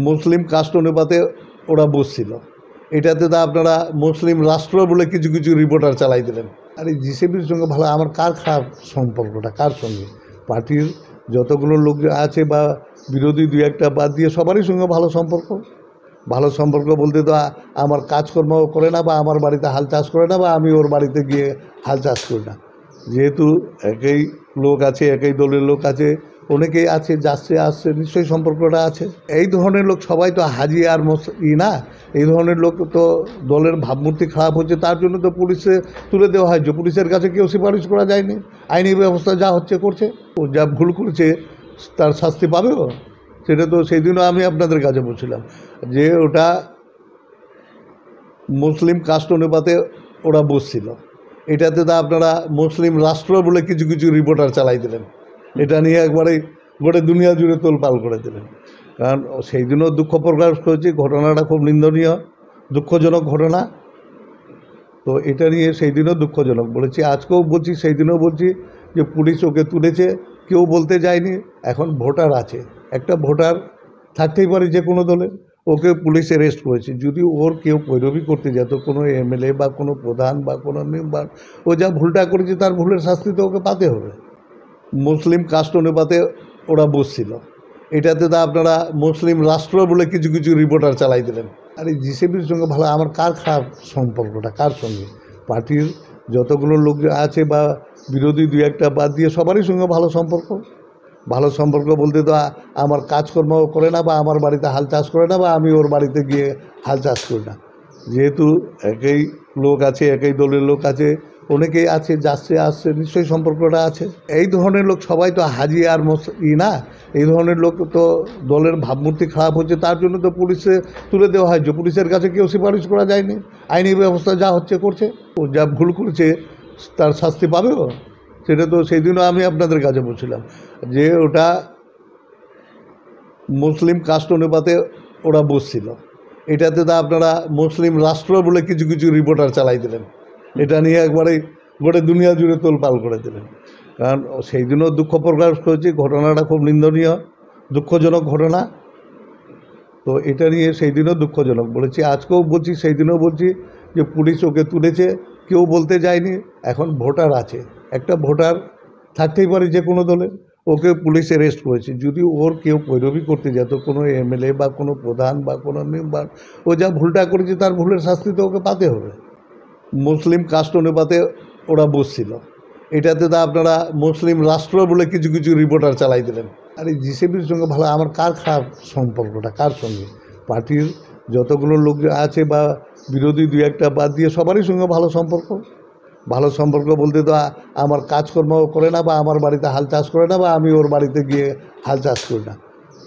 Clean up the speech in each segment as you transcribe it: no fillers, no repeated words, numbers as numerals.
মুসলিম caste অনুপাতে ওরা বসছিল। এটাতে তো আপনারা মুসলিম রাষ্ট্র বলে কিছু কিছু রিপোর্টার চালাই দিলেন। আর এই জিসিবির সঙ্গে ভালো আমার কার খারাপ সম্পর্কটা, কার সঙ্গে? পার্টির যতগুলো লোক আছে বা বিরোধী দুই একটা বাদ দিয়ে সবারই সঙ্গে ভালো সম্পর্ক। ভালো সম্পর্ক বলতে তো আমার কাজকর্ম করে না, বা আমার বাড়িতে হাল চাষ করে না, বা আমি ওর বাড়িতে গিয়ে হাল চাষ করি না। যেহেতু একই লোক আছে, একই দলের লোক আছে, অনেকেই আছে, যাচ্ছে আসছে, নিশ্চয়ই সম্পর্কটা আছে। এই ধরনের লোক সবাই তো হাজি আর না। এই ধরনের লোক তো দলের ভাবমূর্তি খারাপ হচ্ছে, তার জন্য তো পুলিশে তুলে দেওয়া হয়। যে পুলিশের কাছে কেউ সুপারিশ করা যায়নি, আইনি ব্যবস্থা যা হচ্ছে করছে। ও যা ভুল করেছে তার শাস্তি পাবে। সেটা তো সেই দিনও আমি আপনাদের কাছে বলছিলাম যে ওটা মুসলিম কাস্ট অনুপাতে ওরা বসছিল। এটাতে তো আপনারা মুসলিম রাষ্ট্র বলে কিছু কিছু রিপোর্টার চালাই দিলেন। এটা নিয়ে একবারে গোটা দুনিয়া জুড়ে তোলপাল করে দিলেন। কারণ সেই দিনও দুঃখ প্রকাশ করেছি, ঘটনাটা খুব নিন্দনীয়, দুঃখজনক ঘটনা। তো এটা নিয়ে সেই দিনও দুঃখজনক বলেছি, আজকেও বলছি, সেই দিনও বলছি যে পুলিশ ওকে তুলেছে, কেউ বলতে যায়নি। এখন ভোটার আছে, একটা ভোটার থাকতেই পারে যে কোনো দলের, ওকে পুলিশ অ্যারেস্ট করেছে। যদি ওর কেউ পৈরবি করতে যেত, কোনো এমএলএ বা কোনো প্রধান বা কোনো মেম্বার, ও যা ভুলটা করেছে তার ভুলের শাস্তি তো ওকে পাতে হবে। মুসলিম কাস্ট অনুপাতে ওরা বসছিল। এটাতে তো আপনারা মুসলিম রাষ্ট্র বলে কিছু কিছু রিপোর্টার চালাই দিলেন। আর এই জিসিবির সঙ্গে ভালো আমার কার খারাপ সম্পর্কটা, কার সঙ্গে? পার্টির যতগুলো লোক আছে বা বিরোধী দুই একটা বাদ দিয়ে সবারই সঙ্গে ভালো সম্পর্ক। ভালো সম্পর্ক বলতে তো আমার কাজকর্ম করে না, বা আমার বাড়িতে হাল চাষ করে না, বা আমি ওর বাড়িতে গিয়ে হাল চাষ করি না। যেহেতু একই লোক আছে, একই দলের লোক আছে, অনেকেই আছে, যাচ্ছে আসছে, নিশ্চয়ই সম্পর্কটা আছে। এই ধরনের লোক সবাই তো হাজি আর না। এই ধরনের লোক তো দলের ভাবমূর্তি খারাপ হচ্ছে, তার জন্য তো পুলিশে তুলে দেওয়া হয়। যে পুলিশের কাছে কেউ সুপারিশ করা যায়নি, আইনি ব্যবস্থা যা হচ্ছে করছে। ও যা ভুল করেছে তার শাস্তি পাবে। সেটা তো সেই দিনও আমি আপনাদের কাছে বলছিলাম যে ওটা মুসলিম কাস্ট অনুপাতে ওরা বসছিল। এটাতে তো আপনারা মুসলিম রাষ্ট্র বলে কিছু কিছু রিপোর্টার চালাই দিলেন। এটা নিয়ে একবারে গোটা দুনিয়া জুড়ে তোলপাল করে দিলেন। কারণ সেই দিনও দুঃখ প্রকাশ করেছি, ঘটনাটা খুব নিন্দনীয়, দুঃখজনক ঘটনা। তো এটা নিয়ে সেই দিনও দুঃখজনক বলেছি, আজকেও বলছি, সেই দিনও বলছি যে পুলিশ ওকে তুলেছে, কেউ বলতে যায়নি। এখন ভোটার আছে, একটা ভোটার থাকতেই পারে যে কোনো দলের, ওকে পুলিশ অ্যারেস্ট করেছে। যদি ওর কেউ পৈরবি করতে যেত, কোনো এমএলএ বা কোনো প্রধান বা কোনো মেম্বার, ও যা ভুলটা করেছে তার ভুলের শাস্তি তো ওকে পাতে হবে। মুসলিম কাস্ট অনুপাতে ওরা বসছিল। এটাতে তো আপনারা মুসলিম রাষ্ট্র বলে কিছু কিছু রিপোর্টার চালাই দিলেন। আর এই জিসিবির সঙ্গে ভালো আমার কার খারাপ সম্পর্কটা, কার সঙ্গে? পার্টির যতগুলো লোক আছে বা বিরোধী দুই একটা বাদ দিয়ে সবারই সঙ্গে ভালো সম্পর্ক। ভালো সম্পর্ক বলতে তো আমার কাজকর্ম করে না, বা আমার বাড়িতে হাল চাষ করে না, বা আমি ওর বাড়িতে গিয়ে হাল চাষ করি না।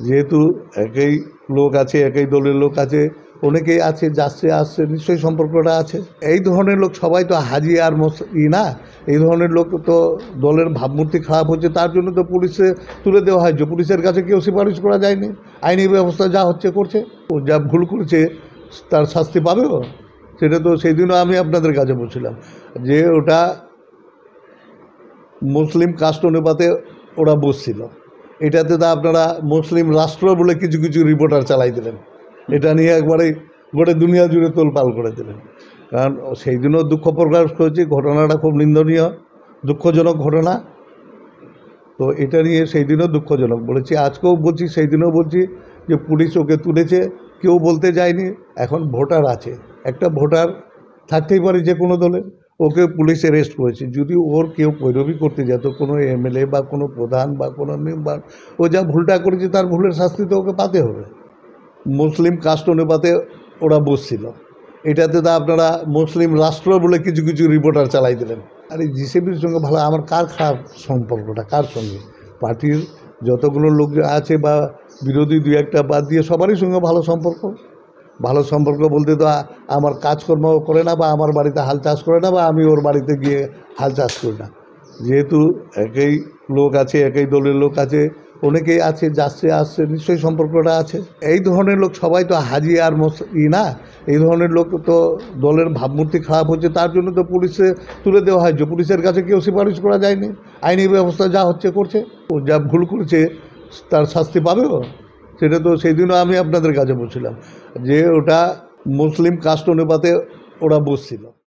যেহেতু একই লোক আছে, একই দলের লোক আছে, অনেকেই আছে, যাচ্ছে আসছে, নিশ্চয়ই সম্পর্কটা আছে। এই ধরনের লোক সবাই তো হাজি আর না। এই ধরনের লোক তো দলের ভাবমূর্তি খারাপ হচ্ছে, তার জন্য তো পুলিশে তুলে দেওয়া হয়। যে পুলিশের কাছে কেউ সুপারিশ করা যায়নি, আইনি ব্যবস্থা যা হচ্ছে করছে। ও যা ভুল করেছে তার শাস্তি পাবে। সেটা তো সেই দিনও আমি আপনাদের কাছে বলছিলাম যে ওটা মুসলিম কাস্ট অনুপাতে ওরা বসছিল। এটাতে তো আপনারা মুসলিম রাষ্ট্র বলে কিছু কিছু রিপোর্টার চালাই দিলেন। এটা নিয়ে একবারে গোটা দুনিয়া জুড়ে তোলপাল করে দিলেন। কারণ সেই দিনও দুঃখ প্রকাশ করেছি, ঘটনাটা খুব নিন্দনীয়, দুঃখজনক ঘটনা। তো এটা নিয়ে সেই দিনও দুঃখজনক বলেছি, আজকেও বলছি, সেই দিনও বলছি যে পুলিশ ওকে তুলেছে, কেউ বলতে যায়নি। এখন ভোটার আছে, একটা ভোটার থাকতেই পারে যে কোনো দলের, ওকে পুলিশ অ্যারেস্ট করেছে। যদি ওর কেউ পৈরবি করতে যেত, কোনো এমএলএ বা কোনো প্রধান বা কোনো মেম্বার, ও যা ভুলটা করেছে তার ভুলের শাস্তি তো ওকে পাতে হবে। মুসলিম কাস্ট অনুপাতে ওরা বসছিল। এটাতে তো আপনারা মুসলিম রাষ্ট্র বলে কিছু কিছু রিপোর্টার চালাই দিলেন। আর এই জিসিবির সঙ্গে ভালো আমার কার খারাপ সম্পর্কটা, কার সঙ্গে? পার্টির যতগুলো লোক আছে বা বিরোধী দুই একটা বাদ দিয়ে সবারই সঙ্গে ভালো সম্পর্ক। ভালো সম্পর্ক বলতে তো আমার কাজকর্ম করে না, বা আমার বাড়িতে হাল চাষ করে না, বা আমি ওর বাড়িতে গিয়ে হাল চাষ করি না। যেহেতু একই লোক আছে, একই দলের লোক আছে, অনেকেই আছে, যাচ্ছে আসছে, নিশ্চয়ই সম্পর্কটা আছে। এই ধরনের লোক সবাই তো হাজি আর না। এই ধরনের লোক তো দলের ভাবমূর্তি খারাপ হচ্ছে, তার জন্য তো পুলিশে তুলে দেওয়া হয়। যে পুলিশের কাছে কেউ সুপারিশ করা যায়নি, আইনি ব্যবস্থা যা হচ্ছে করছে। ও যা ভুল করেছে তার শাস্তি পাবে। সেটা তো সেই দিনও আমি আপনাদের কাছে বলছিলাম যে ওটা মুসলিম কাস্ট অনুপাতে ওরা বসছিল।